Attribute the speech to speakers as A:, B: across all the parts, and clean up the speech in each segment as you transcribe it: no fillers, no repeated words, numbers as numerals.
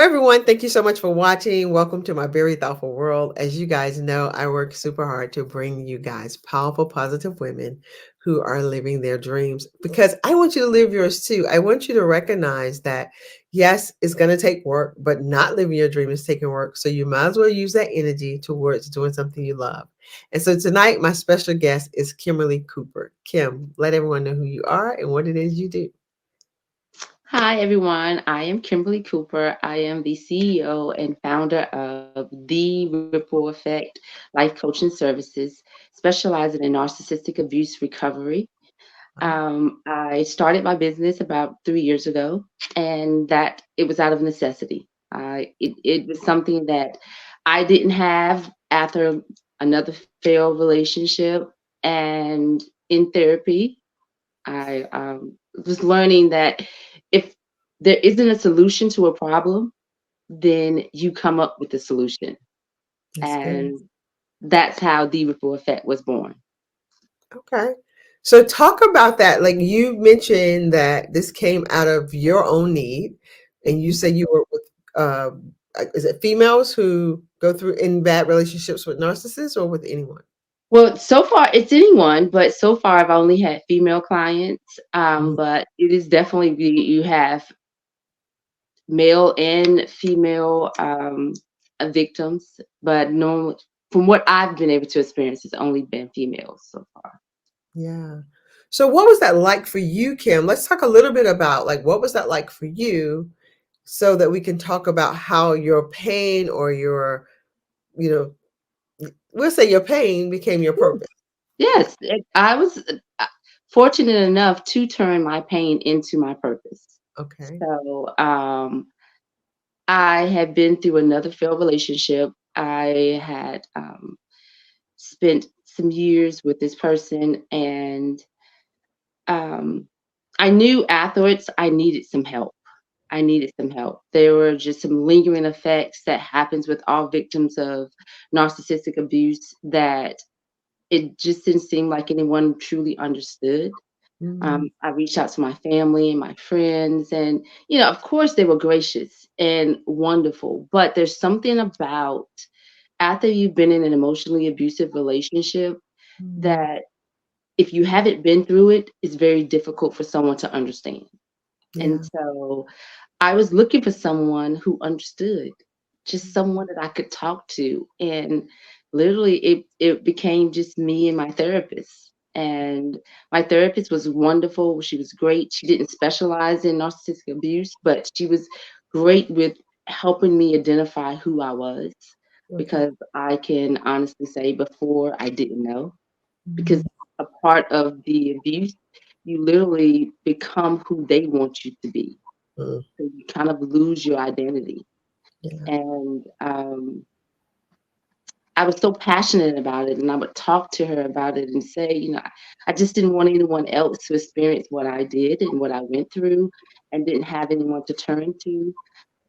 A: everyone. Thank you so much for watching. Welcome to my very thoughtful world. As you guys know, I work super hard to bring you guys powerful, positive women who are living their dreams because I want you to live yours too. I want you to recognize that, yes, it's going to take work, but not living your dream is taking work. So you might as well use that energy towards doing something you love. And so tonight, my special guest is Kimberly Cooper. Kim, let everyone know who you are and what it is you do.
B: Hi, everyone. I am Kimberly Cooper. I am the CEO and founder of The Ripple Effect Life Coaching Services, specializing in narcissistic abuse recovery. I started my business about 3 years ago, and that it was out of necessity. It was something that I didn't have after another failed relationship, and in therapy, I was learning that if there isn't a solution to a problem, then you come up with a solution.
A: That's good.
B: And that's how the ripple effect was born.
A: Okay. So talk about that. Like you mentioned that this came out of your own need, and you said you were with is it females who go through in bad relationships with narcissists or with anyone?
B: Well, so far it's anyone, but so far I've only had female clients.
A: Mhm.
B: But it is definitely you have male and female victims, but normally, from what I've been able to experience, it's only been females so far.
A: Yeah. So what was that like for you, Kim? Let's talk a little bit about like what was that like for you so that we can talk about how your pain or your, you know, we'll say your pain became your purpose.
B: Yes, I was fortunate enough to turn my pain into my purpose.
A: Okay.
B: So I had been through another failed relationship. I had spent some years with this person, and um, I knew afterwards I needed some help. I needed some help. There were just some lingering effects that happens with all victims of narcissistic abuse that it just didn't seem like anyone truly understood.
A: Mm,
B: I reached out to my family and my friends, and of course, they were gracious and wonderful. But there's something about after you've been in an emotionally abusive relationship
A: mm,
B: that if you haven't been through it, it's very difficult for someone to understand. And
A: yeah.
B: so I was looking for someone who understood, just someone that I could talk to. And literally it became just me and my therapist. And my therapist was wonderful. She was great. She didn't specialize in narcissistic abuse, but she was great with helping me identify who I was,
A: Okay.
B: because I can honestly say before I didn't know, because
A: Mhm.
B: a part of the abuse, you literally become who they want you to be.
A: Mm,
B: So you kind of lose your identity.
A: yeah.
B: And I was so passionate about it, and I would talk to her about it and say, I just didn't want anyone else to experience what I did and what I went through, and didn't have anyone to turn to.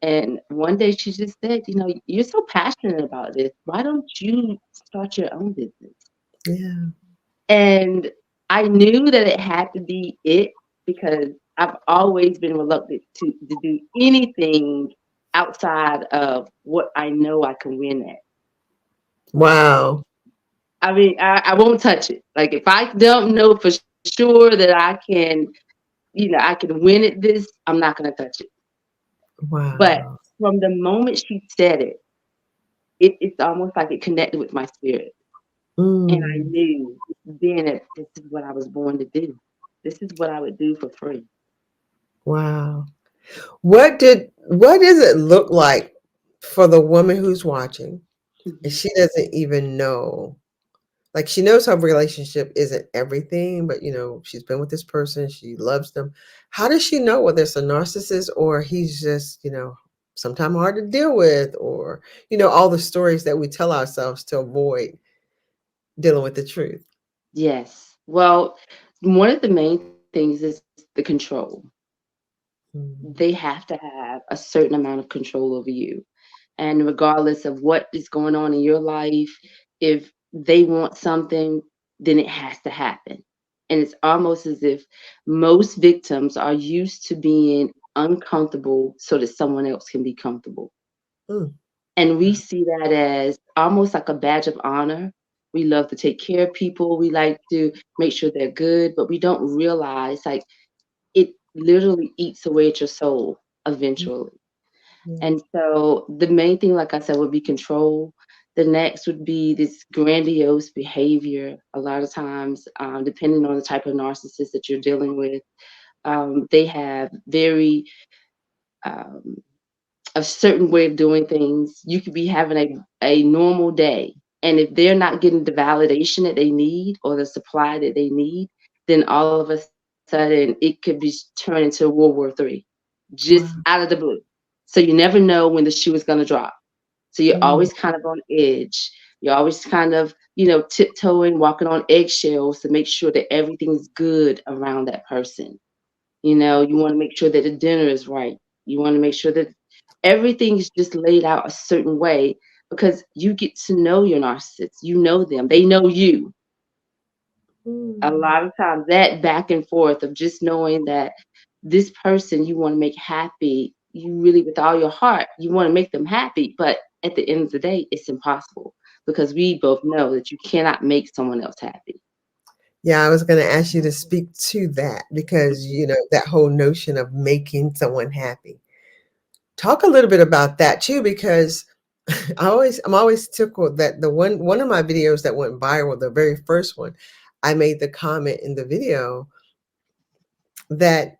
B: And one day she just said, you're so passionate about this. Why don't you start your own business?
A: Yeah.
B: And I knew that it had to be it, because I've always been reluctant to do anything outside of what I know I can win at.
A: Wow.
B: I mean, I won't touch it. Like if I don't know for sure that I can win at this, I'm not gonna touch it. But
A: Wow.
B: from the moment she said it, it's almost like it connected with my spirit. And I
A: Mm,
B: knew then that this is what I was born to do. This is what I would do for free.
A: wow. What does it look like for the woman who's watching and
B: Mhm.
A: she doesn't even know? Like she knows her relationship isn't everything, but she's been with this person, she loves them. How does she know whether it's a narcissist or he's just, sometimes hard to deal with or, all the stories that we tell ourselves to avoid dealing with the truth?
B: Yes. Well, one of the main things is the control. They
A: Mm,
B: have to have a certain amount of control over you. And regardless of what is going on in your life, if they want something, then it has to happen. And it's almost as if most victims are used to being uncomfortable so that someone else can be comfortable.
A: Mm,
B: And we
A: wow.
B: see that as almost like a badge of honor. We love to take care of people. We like to make sure they're good, but we don't realize like it literally eats away at your soul
A: Mm,
B: eventually.
A: yeah.
B: And so the main thing, like I said, would be control. The next would be this grandiose behavior. A lot of times, depending on the type of narcissist that you're dealing with, they have very um, a certain way of doing things. You could be having a normal day, and if they're not getting the validation that they need or the supply that they need, then all of a sudden it could be turned into World War III, just
A: Wow.
B: out of the blue. So you never know when the shoe is going to drop. So you're
A: Mm,
B: always kind of on edge. You're always kind of, you know, tiptoeing, walking on eggshells to make sure that everything's good around that person. You know, you want to make sure that the dinner is right. You want to make sure that everything is just laid out a certain way because you get to know your narcissist. You know them. They know you. A
A: mm.
B: lot of times that back and forth of just knowing that this person you want to make happy, you really with all your heart, you want to make them happy, but at the end of the day, it's impossible because we both know that you cannot make someone else happy.
A: Yeah, I was going to ask you to speak to that because, that whole notion of making someone happy. Talk a little bit about that too, because I'm always tickled that the one of my videos that went viral, the very first one, I made the comment in the video that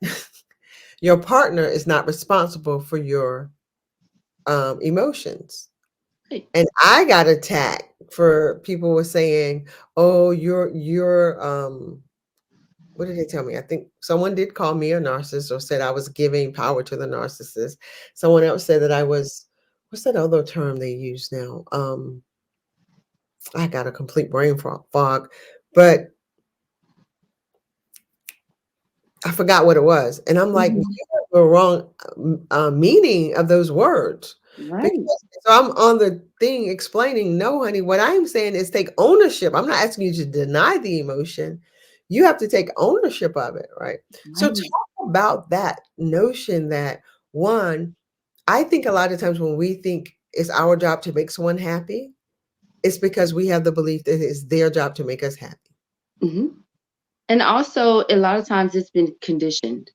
A: your partner is not responsible for your emotions.
B: Right.
A: And I got attacked for people were saying, "Oh, you're what did they tell me? I think someone did call me a narcissist or said I was giving power to the narcissist. Someone else said that I was, what's that other term they use now? I got a complete brain fog, but I forgot what it was. And I'm like,
B: Mhm.
A: you have the wrong meaning of those words.
B: Right.
A: Because so I'm on the thing explaining, no, honey, what I'm saying is take ownership. I'm not asking you to deny the emotion. You have to take ownership of it, right? So
B: Right.
A: talk about that notion that one, I think a lot of times when we think it's our job to make someone happy, it's because we have the belief that it's their job to make us happy.
B: Mhm. And also, a lot of times it's been conditioned.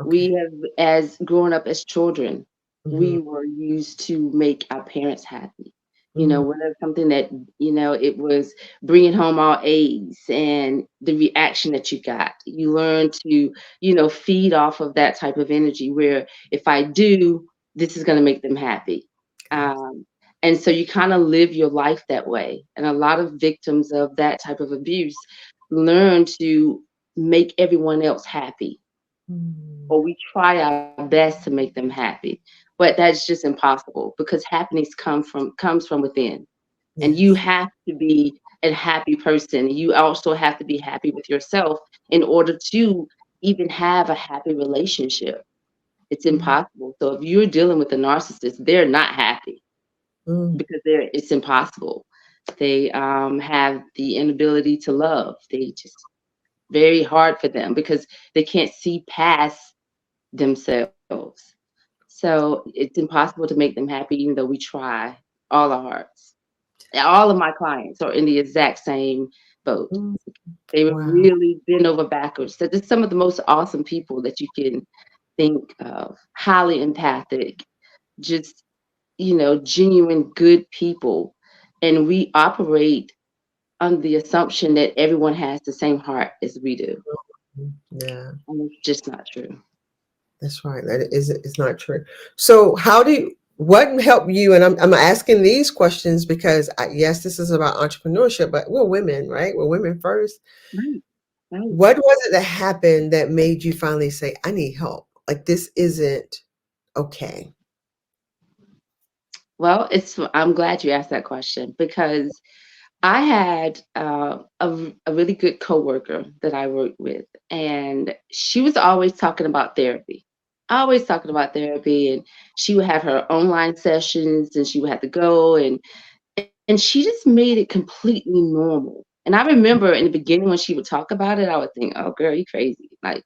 B: We
A: Okay.
B: have, as growing up as children,
A: Hmm.
B: we were used to make our parents happy. You know,
A: Hmm.
B: whether something that, you know, it was bringing home all A's and the reaction that you got. You learn to, you know, feed off of that type of energy where if I do, this is going to make them happy.
A: Yes.
B: Um, and so you kind of live your life that way. And a lot of victims of that type of abuse learn to make everyone else happy,
A: Mm.
B: or we try our best to make them happy, but that's just impossible because happiness comes from within, and you
A: Yes.
B: have to be a happy person. You also have to be happy with yourself in order to even have a happy relationship. It's
A: Mm.
B: impossible. So if you're dealing with a narcissist, they're not happy
A: Mm.
B: because it's impossible. They have the inability to love. They just very hard for them because they can't see past themselves. So it's impossible to make them happy, even though we try all our hearts. All of my clients are in the exact same boat.
A: Mm.
B: They were
A: Wow.
B: really bent over backwards. So they're some of the most awesome people that you can think of. Highly empathic, just, you know, genuine good people. And we operate on the assumption that everyone has the same heart as we do.
A: Mm. Yeah,
B: And it's just not true.
A: that's right. That is, it's not true. So how do you, what helped you? And I'm asking these questions because yes, this is about entrepreneurship, but we're women, right? We're women first.
B: Right, right.
A: What was it that happened that made you finally say, I need help? Like this isn't okay.
B: Well, I'm glad you asked that question because I had a really good coworker that I worked with, and she was always talking about therapy. Always talking about therapy, and she would have her online sessions, and she would have to go, and she just made it completely normal. And I remember in the beginning when she would talk about it, I would think, "Oh, girl, you crazy!" Like,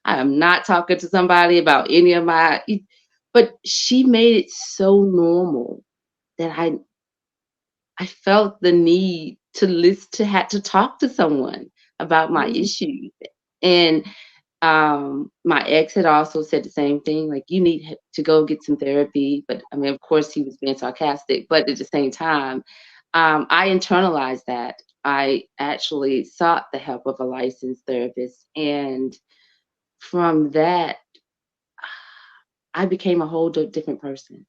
B: I am not talking to somebody about any of my but she made it so normal that I felt the need to listen to had to talk to someone about my
A: Mm,
B: issues. And my ex had also said the same thing, like, "You need to go get some therapy." But I mean, of course, he was being sarcastic. But at the same time, I internalized that. I actually sought the help of a licensed therapist, and from that, I became a whole different person.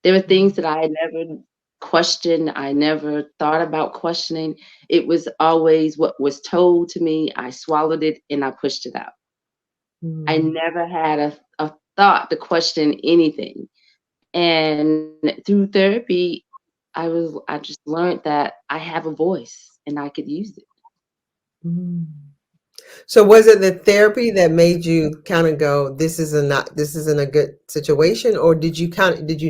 B: There were things
A: mm,
B: that I had never questioned. I never thought about questioning. It was always what was told to me. I swallowed it and I pushed it out. I
A: mm,
B: never had a thought to question anything. And through therapy, I just learned that I have a voice and I could use it.
A: mm. So was it the therapy that made you kind of go, this isn't a good situation, or did you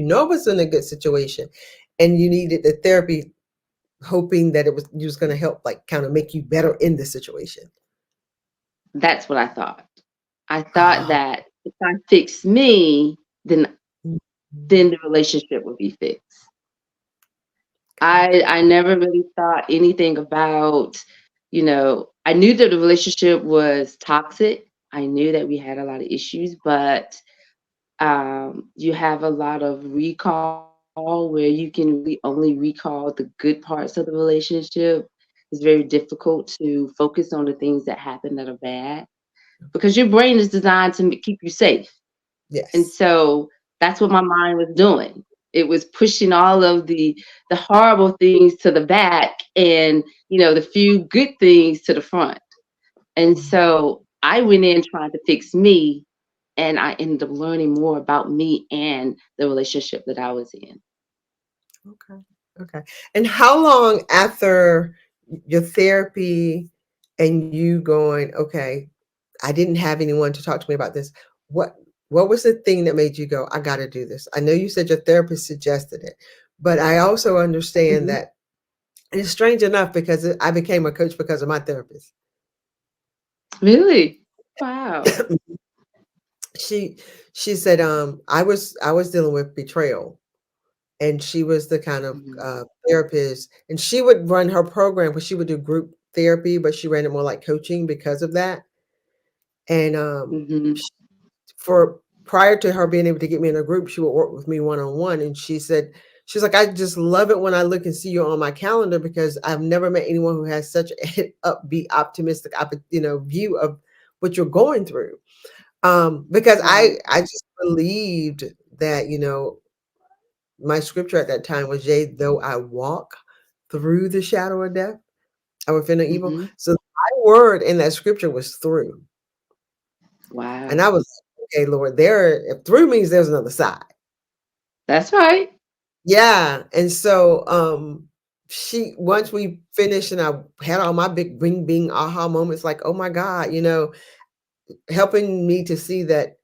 A: know it was in a good situation, and you needed the therapy, hoping that it was you was going to help, like kind of make you better in the situation?
B: That's what I thought. I thought
A: Ah,
B: that if I fix me,
A: mm,
B: then the relationship would be fixed.
A: okay.
B: I never really thought anything about, I knew that the relationship was toxic. I knew that we had a lot of issues, but you have a lot of recall where you can really only recall the good parts of the relationship. It's very difficult to focus on the things that happen that are bad because your brain is designed to keep you safe. And
A: Yes.
B: so that's what my mind was doing. It was pushing all of the horrible things to the back and, the few good things to the front. And
A: Mm,
B: so I went in trying to fix me, and I ended up learning more about me and the relationship that I was in.
A: okay. Okay. And how long after your therapy and you going, okay, I didn't have anyone to talk to me about this. What what was the thing that made you go, I got to do this? I know you said your therapist suggested it, but I also understand
B: Mhm.
A: that it's strange enough because I became a coach because of my therapist.
B: Really? Wow.
A: She she said I was dealing with betrayal, and she was the kind of
B: Mhm.
A: therapist, and she would run her program because she would do group therapy, but she ran it more like coaching because of that. And
B: Mhm.
A: for prior to her being able to get me in a group, she would work with me one on one. And she said, she's like, I just love it when I look and see you on my calendar because I've never met anyone who has such an upbeat, optimistic, view of what you're going through. Because
B: Right.
A: I just believed that, my scripture at that time was, yea, though I walk through the shadow of death, I will fear no evil.
B: Mhm.
A: So my word in that scripture was through. And I
B: Wow.
A: was like, okay, Lord, if through means there's another side.
B: That's right.
A: Yeah, and so, she once we finished and I had all my big bing bing aha moments, like, "Oh my god," helping me to see that,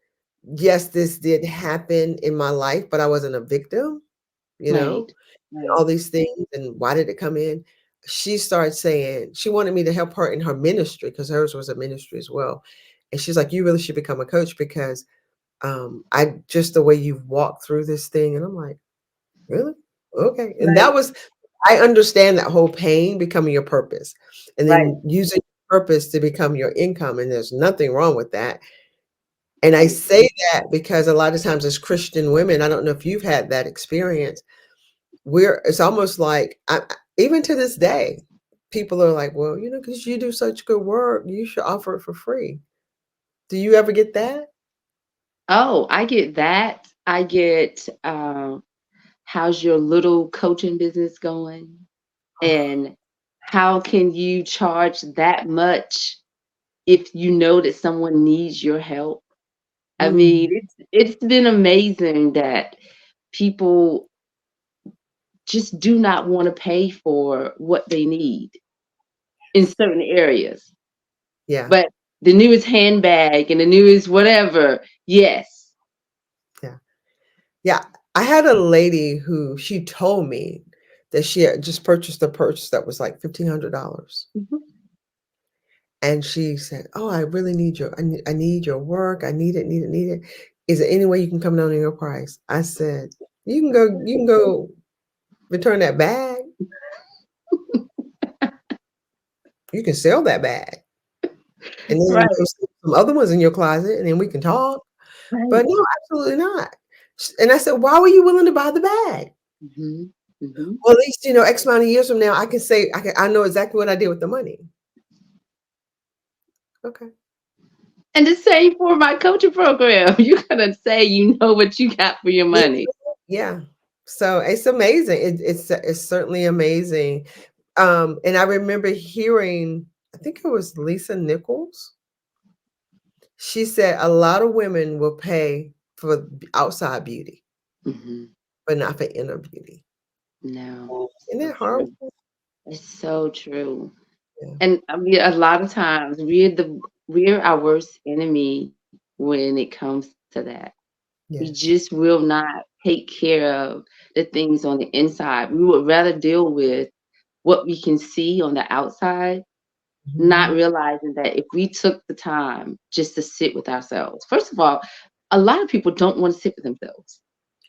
A: yes, this did happen in my life, but I wasn't a victim, you know,
B: Right. Right.
A: all these things, and why did it come in? She started saying she wanted me to help her in her ministry because hers was a ministry as well, and she's like, "You really should become a coach because, I just the way you've walked through this thing," and I'm like, "Really? Okay." And that
B: Right.
A: was I understand that whole pain becoming your purpose, and
B: Right.
A: then using purpose to become your income, and there's nothing wrong with that. And I
B: Right.
A: say that because a lot of times as Christian women, I don't know if you've had that experience, it's almost like even to this day, people are like, "Well, because you do such good work, you should offer it for free." Do you ever get that?
B: Oh, I get that. I get, how's your little coaching business going? And how can you charge that much if you know that someone needs your help? I mean,
A: Mm,
B: it's been amazing that people just do not want to pay for what they need in certain areas.
A: yeah,
B: But the newest handbag and the newest whatever, yes.
A: yeah. Yeah, I had a lady who she told me that she had just purchased a purse that was like $1,500.
B: Mhm.
A: And she said, "Oh, I really need I need your work. I need it, need it, need it. Is there any way you can come down on your price?" I said, you can go return that bag. You can sell that bag and then
B: Right,
A: go see some other ones in your closet and then we can talk. But
B: right.
A: no, absolutely not. And I said, "Why were you willing to buy the bag?"
B: Mhm, mhm.
A: Well, at least, X amount of years from now, I can say, I know exactly what I did with the money. Okay.
B: And the same for my coaching program. You gotta say you know what you got for your
A: Yeah.
B: money.
A: Yeah. So it's amazing. It's certainly amazing. And I remember hearing, I think it was Lisa Nichols. She said a lot of women will pay for outside beauty,
B: Mhm.
A: but not for inner beauty.
B: No,
A: Isn't
B: so
A: that
B: true.
A: horrible?
B: It's so true.
A: Yeah.
B: And I mean, a lot of times we're our worst enemy when it comes to that. We
A: Yes.
B: just will not take care of the things on the inside. We would rather deal with what we can see on the outside, not
A: Mhm.
B: realizing that if we took the time just to sit with ourselves. First of all, a lot of people don't want to sit with themselves.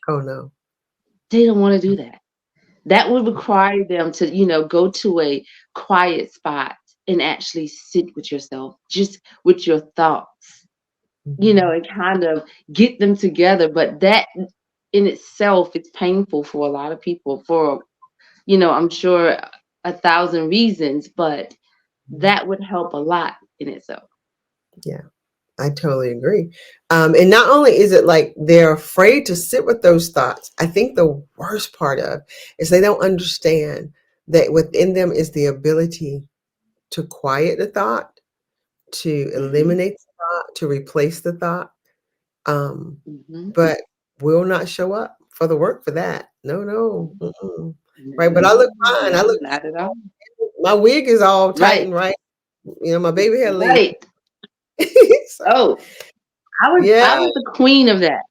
A: Oh no.
B: They don't want to do that. That would require them to, go to a quiet spot and actually sit with yourself, just with your thoughts,
A: Mhm.
B: and kind of get them together. But that in itself is painful for a lot of people for, I'm sure 1,000 reasons, but
A: Mhm.
B: that would help a lot in itself.
A: Yeah. I totally agree. And not only is it like they're afraid to sit with those thoughts, I think the worst part of is they don't understand that within them is the ability to quiet the thought, to
B: Hmm.
A: eliminate the thought, to replace the thought, um,
B: Hmm.
A: but will not show up for the work for that. No, no. Mm-mm. Right. But I
B: No,
A: look fine. I
B: no,
A: look,
B: not at all.
A: my wig is all tight
B: Right,
A: and right. My baby hair laid.
B: right.
A: So,
B: Oh, I
A: yeah,
B: was the queen of that.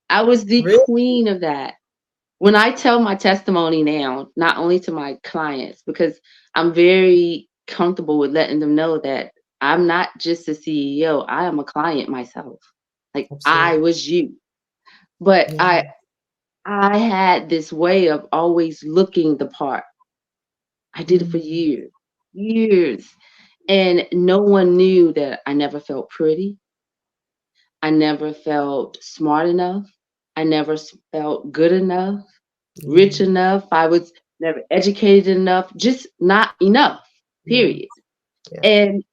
B: I was the
A: really.
B: queen of that. When I tell my testimony now, not only to my clients, because I'm very comfortable with letting them know that I'm not just a CEO, I am a client myself. Like I
A: Absolutely.
B: was you. But
A: Yeah.
B: I had this way of always looking the part. I did it for
A: Mm,
B: years. Years. And no one knew that I never felt pretty. I never felt smart enough. I never felt good enough, rich
A: yeah.
B: enough. I was never educated enough, just not enough,
A: Yeah.
B: period.
A: Yeah.
B: And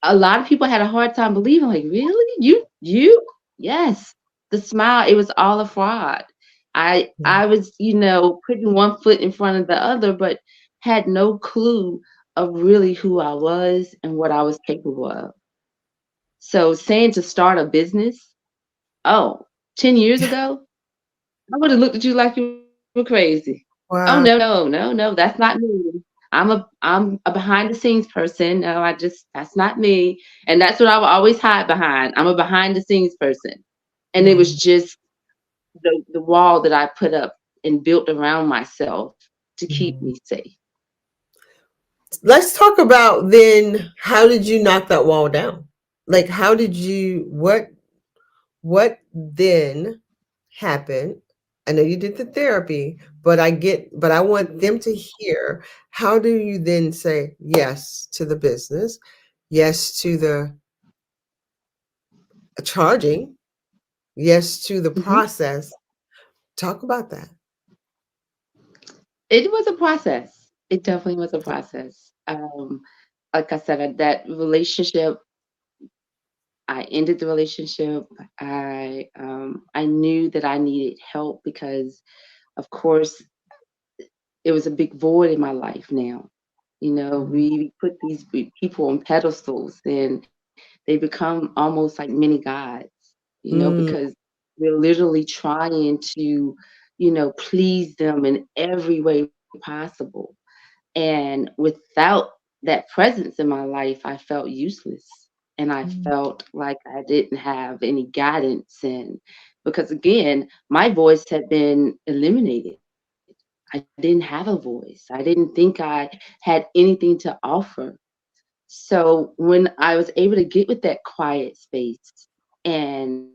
B: a lot of people had a hard time believing, like, really? You? Yes. The smile, it was all a fraud.
A: Yeah.
B: I was, putting one foot in front of the other, but had no clue of really who I was and what I was capable of. So saying to start a business, oh, 10 years ago, I would have looked at you like you were crazy. Oh no,
A: Wow.
B: no, no, no, that's not me. I'm a behind the scenes person. No, that's not me. And that's what I will always hide behind. I'm a behind the scenes person. And it was
A: Mhm.
B: just the wall that I put up and built around myself to keep
A: Mhm.
B: me safe.
A: Let's talk about then how did you knock that wall down? Like how did you what then happened? I know you did the therapy, but I want
B: Mhm,
A: them to hear how do you then say yes to the business, yes to the charging, yes to the
B: mhm.
A: process. Talk about that.
B: It was a process. It definitely was a process. Like I said, that relationship, I ended the relationship. I knew that I needed help because, of course, it was a big void in my life now.
A: Mhm.
B: We put these people on pedestals and they become almost like mini gods,
A: Mm,
B: because we're literally trying to, please them in every way possible. And without that presence in my life, I felt useless. And I
A: mm,
B: felt like I didn't have any guidance. And because again, my voice had been eliminated. I didn't have a voice. I didn't think I had anything to offer. So when I was able to get with that quiet space and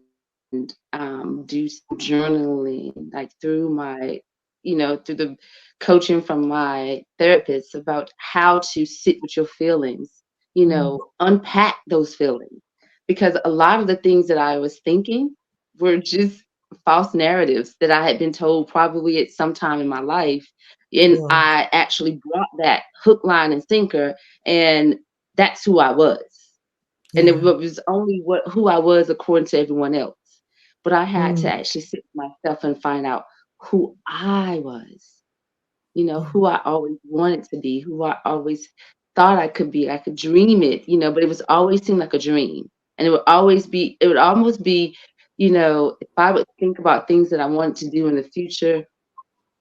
B: do some journaling, like through my, through the coaching from my therapist about how to sit with your feelings,
A: Mm,
B: unpack those feelings. Because a lot of the things that I was thinking were just false narratives that I had been told probably at some time in my life. And
A: yeah,
B: I actually brought that hook, line, and sinker, and that's who I was. And it
A: yeah.
B: was only who I was according to everyone else. But I had
A: Mm,
B: to actually sit with myself and find out who I was,
A: yeah,
B: who I always wanted to be, who I always thought I could be. I could dream it, but it was always seemed like a dream. And it would almost be, if I would think about things that I wanted to do in the future,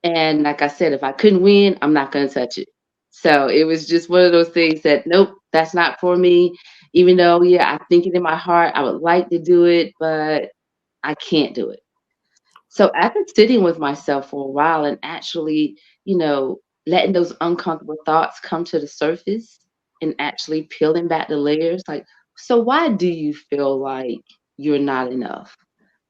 B: and like I said, if I couldn't win, I'm not going to touch it. So it was just one of those things that, nope, that's not for me. Even though, yeah, I think it in my heart, I would like to do it, but I can't do it. So after sitting with myself for a while and actually, letting those uncomfortable thoughts come to the surface and actually peeling back the layers, like, so why do you feel like you're not enough?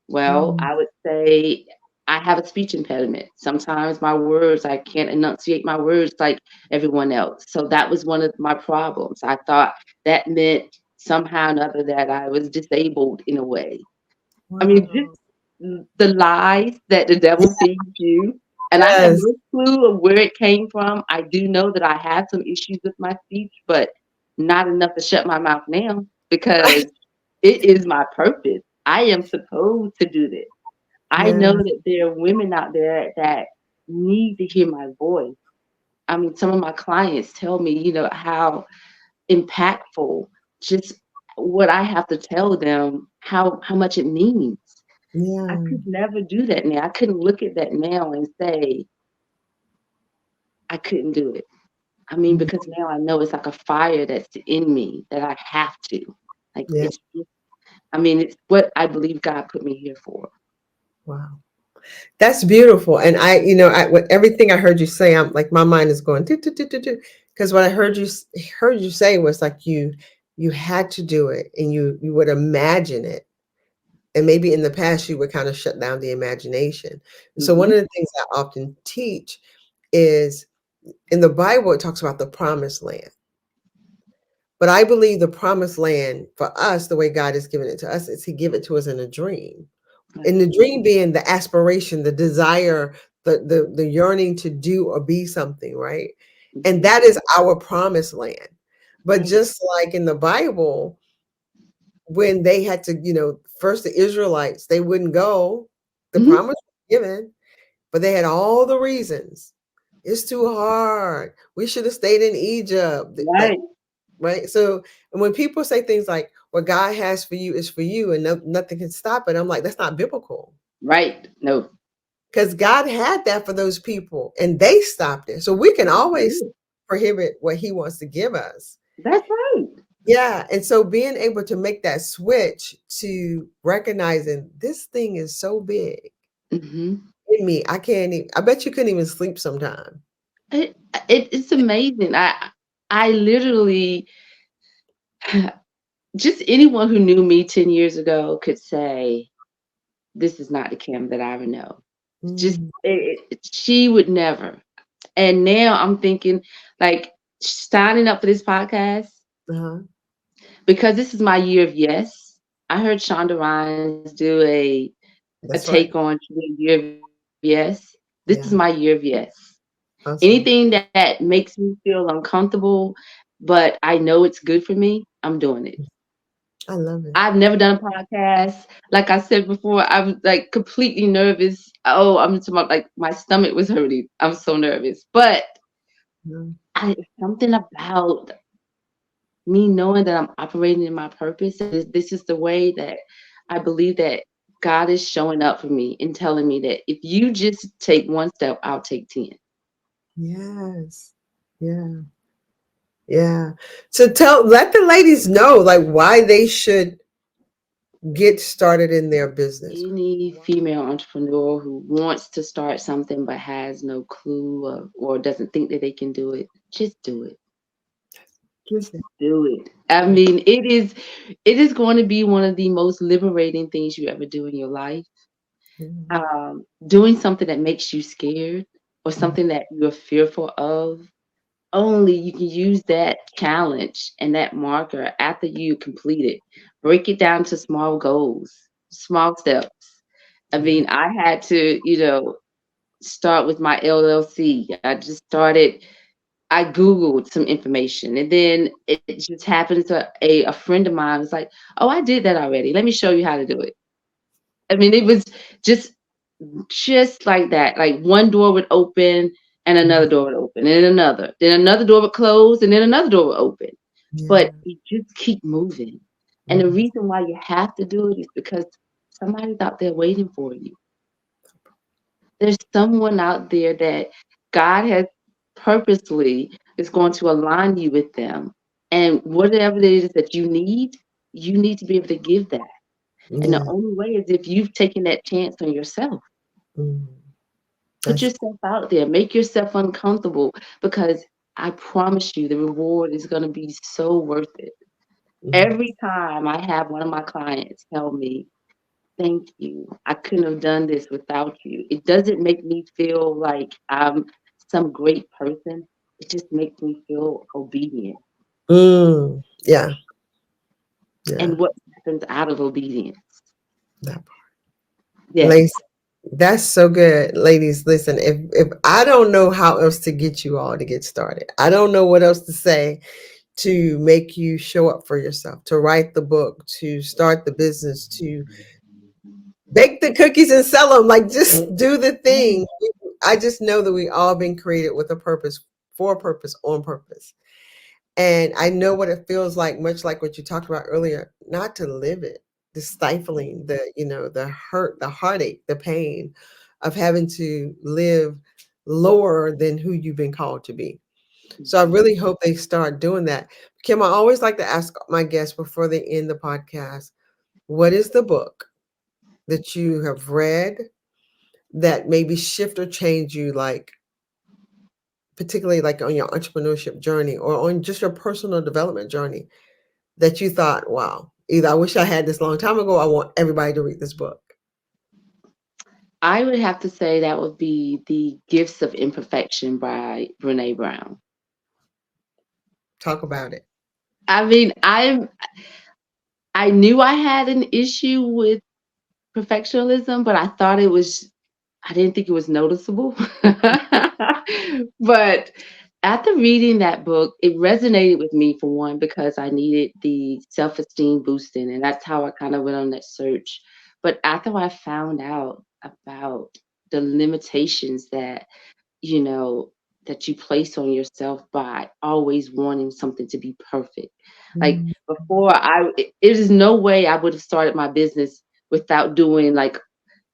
B: Well,
A: mm,
B: I would say I have a speech impediment. Sometimes my words, I can't enunciate my words like everyone else. So that was one of my problems. I thought that meant somehow or another that I was disabled in a way. I mean,
A: wow.
B: just the lies that the devil feeds you. And I have
A: Yes.
B: no clue of where it came from. I do know that I have some issues with my speech, but not enough to shut my mouth now because it is my purpose. I am supposed to do this. I know
A: Yeah,
B: that there are women out there that need to hear my voice. I mean, some of my clients tell me, how impactful just what I have to tell them, how much it means. I
A: yeah,
B: could never do that now. I couldn't look at that now and say I couldn't do it. I mean,
A: mm,
B: because now I know it's like a fire that's in me that I have to. Like
A: yeah.
B: I mean, it's what I believe God put me here for.
A: Wow. That's beautiful. And with everything I heard you say, I'm like, my mind is going, because what I heard you say was like you had to do it and you would imagine it. And maybe in the past you would kind of shut down the imagination. So one
B: Hmm.
A: of the things I often teach is in the Bible, it talks about the promised land. But I believe the promised land for us, the way God has given it to us, is He give it to us in a dream.
B: Right.
A: And the dream being the aspiration, the desire, the yearning to do or be something, right? And
B: Hmm.
A: that is our promised land. But
B: Right.
A: just like in the Bible, when they had to, first the Israelites, they wouldn't go. The
B: Hmm.
A: promise was given, but they had all the reasons. It's too hard. We should have stayed in Egypt. Like,
B: Right.
A: right? So, and when people say things like, what God has for you is for you and nothing can stop it, I'm like, that's not biblical.
B: Right. No.
A: Because God had that for those people and they stopped it. So we can
B: That's
A: always
B: good.
A: prohibit what He wants to give us.
B: That's right.
A: Yeah. And so being able to make that switch to recognizing this thing is so big
B: Hmm.
A: in me, I can't even, I bet you couldn't even sleep sometime.
B: It, it's amazing. I literally just anyone who knew me 10 years ago could say this is not the Kim that I ever know. Just
A: Mm,
B: she would never. And now I'm thinking like signing up for this podcast
A: uh-huh.
B: because this is my year of yes. I heard Shonda Rhimes do a
A: That's
B: take
A: right.
B: on the year of yes. This is my year of
A: Yeah.
B: yes.
A: Awesome.
B: Anything that makes me feel uncomfortable, but I know it's good for me, I'm doing it.
A: I love it.
B: I've never done a podcast. Like I said before, I was like completely nervous. Oh, I'm talking about like my stomach was hurting. I'm so nervous. But
A: Mm,
B: something about me knowing that I'm operating in my purpose. This is the way that I believe that God is showing up for me and telling me that if you just take one step, I'll take 10.
A: yes. Yeah. Yeah. So let the ladies know like why they should get started in their business.
B: Any female entrepreneur who wants to start something but has no clue or doesn't think that they can do it, just do it. Just do it. I mean, it is going to be one of the most liberating things you ever do in your life.
A: Mhm.
B: Doing something that makes you scared or
A: Mhm.
B: something that you're fearful of, only you can use that challenge and that marker after you complete it. Break it down to small goals, small steps. I
A: Yeah.
B: mean, I had to, start with my LLC. I just started, I Googled some information and then it just happened to a friend of mine was like, "Oh, I did that already. Let me show you how to do it." I mean, it was just just like that. Like one door would open and
A: Mhm.
B: another door would open and another. Then another door would close and then another door would open. But
A: Yeah.
B: you just keep moving. And the
A: Mhm.
B: reason why you have to do it is because somebody's out there waiting for you. There's someone out there that God has purposely is going to align you with them. And whatever it is that you need to be able to give that. And the
A: Yeah.
B: only way is if you've taken that chance on yourself.
A: Mhm.
B: Put
A: That's
B: yourself out there, make yourself uncomfortable because I promise you the reward is going to be so worth it.
A: mhm.
B: Every time I have one of my clients tell me, "Thank you. I couldn't have done this without you." It doesn't make me feel like I'm some great person. It just makes me feel obedient.
A: Yeah. Yeah.
B: And what happens out of obedience?
A: That
B: Yes.
A: Lace, that's so good. Ladies, listen, if I don't know how else to get you all to get started, I don't know what else to say to make you show up for yourself, to write the book, to start the business, to bake the cookies and sell them, like just do the thing. I just know that we all been created with a purpose, for a purpose, on purpose. And I know what it feels like, much like what you talked about earlier, not to live it, the stifling, the hurt, the heartache, the pain of having to live lower than who you've been called to be. So I really hope they start doing that. Kim, I always like to ask my guests before they end the podcast, what is the book that you have read that maybe shift or change you, like particularly like on your entrepreneurship journey or on just your personal development journey, that you thought, wow, either I wish I had this long time ago, I want everybody to read this book.
B: I would have to say that would be The Gifts of Imperfection by Brene Brown.
A: Talk about it.
B: I mean, I knew I had an issue with perfectionism, but I didn't think it was noticeable. But after reading that book, it resonated with me for one because I needed the self-esteem boosting, and that's how I kind of went on that search. But after I found out about the limitations you know, that you place on yourself by always wanting something to be perfect. Like
A: Mm,
B: before, it is no way I would have started my business without doing like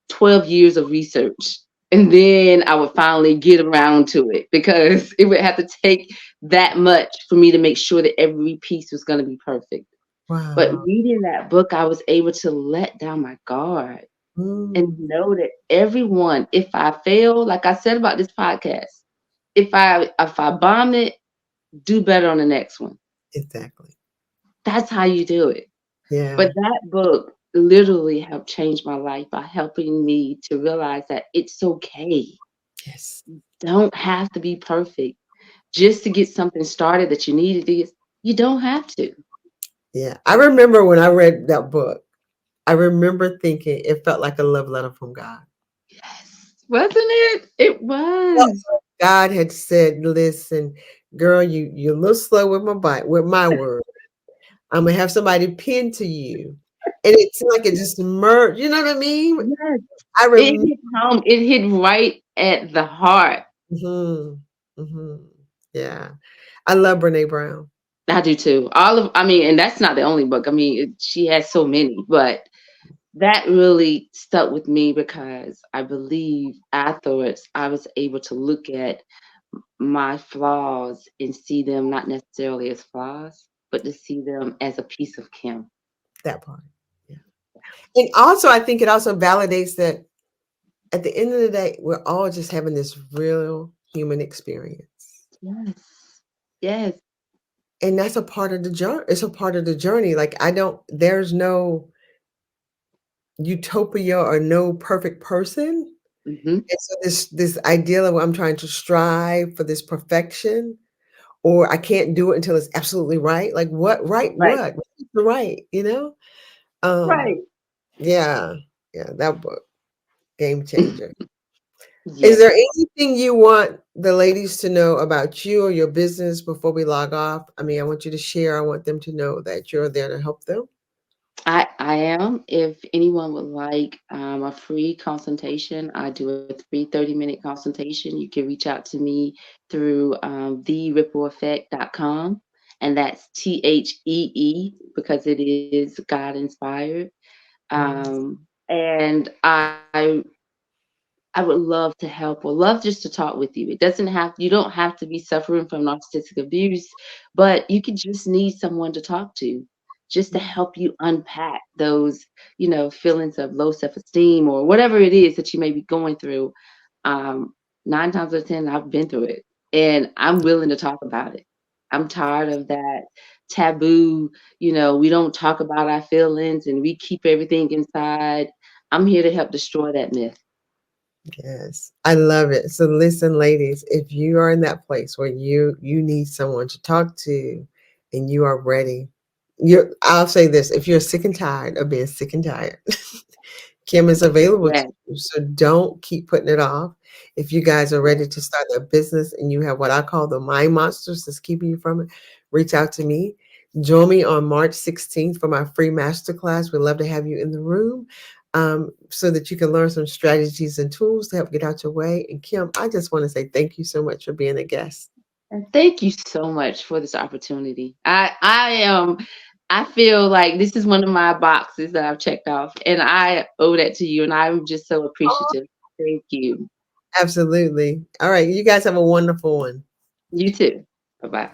B: 12 years of research. And then I would finally get around to it because it would have to take that much for me to make sure that every piece was going to be perfect. But
A: wow.
B: reading that book, I was able to let down my guard and
A: Mm,
B: know that everyone, if I fail, like I said about this podcast, if I bomb it, do better on the next one.
A: exactly.
B: That's how you do it.
A: Yeah.
B: But that book literally helped change my life by helping me to realize that it's okay.
A: Yes.
B: Don't have to be perfect just to get something started that you needed to get. You don't have to.
A: Yeah. I remember when I read that book, I remember thinking it felt like a love letter from God.
B: Yes, wasn't it? It
A: Felt
B: was.
A: like God had said, listen, girl, you're a little slow with with my word. I'm gonna have somebody pin to you. And it's like it just merged, you know what I mean?
B: Yes,
A: I
B: it
A: remember.
B: hit home. It hit right at the heart.
A: Mhm, mhm. Yeah. I love Brene Brown.
B: I do too. I mean, and that's not the only book. I mean, she has so many, but that really stuck with me because I believe afterwards I was able to look at my flaws and see them not necessarily as flaws, but to see them as a piece of Kim.
A: That part. Yeah. And also, I think it also validates that at the end of the day, we're all just having this real human experience.
B: Yes. Yes.
A: And that's a part of the journey. It's a part of the journey. Like, there's no utopia or no perfect person.
B: Mhm.
A: And so this ideal of I'm trying to strive for this perfection, or I can't do it until it's absolutely right. Like,
B: Right.
A: what? What's the right, you know? Um,
B: Right.
A: yeah, yeah, that book, game changer. Is
B: Yes.
A: there anything you want the ladies to know about you or your business before we log off? I mean, I want you to share. I want them to know that you're there to help them.
B: I am. If anyone would like a free consultation, I do a free 30-minute consultation. You can reach out to me through theerippleeffect.com. And that's THEE because it is God inspired.
A: Yes.
B: And I would love to help or love just to talk with you. You don't have to be suffering from narcissistic abuse, but you could just need someone to talk to just to
A: Yeah.
B: help you unpack those, feelings of low self-esteem or whatever it is that you may be going through. Um, 9 times out of 10, I've been through it and I'm willing to talk about it. I'm tired of that taboo, we don't talk about our feelings and we keep everything inside. I'm here to help destroy that myth.
A: Yes, I love it. So listen, ladies, if you are in that place where you need someone to talk to and you are ready, I'll say this, if you're sick and tired of being sick and tired, Kim is available to
B: Yes.
A: you. So don't keep putting it off. If you guys are ready to start a business and you have what I call the mind monsters that's keeping you from it, reach out to me. Join me on March 16th for my free masterclass. We'd love to have you in the room, so that you can learn some strategies and tools to help get out your way. And Kim, I just want to say thank you so much for being a guest.
B: And thank you so much for this opportunity. I feel like this is one of my boxes that I've checked off, and I owe that to you, and I'm just so
A: Oh,
B: appreciative. Thank you.
A: absolutely. All right. You guys have a wonderful one.
B: You too. Bye bye.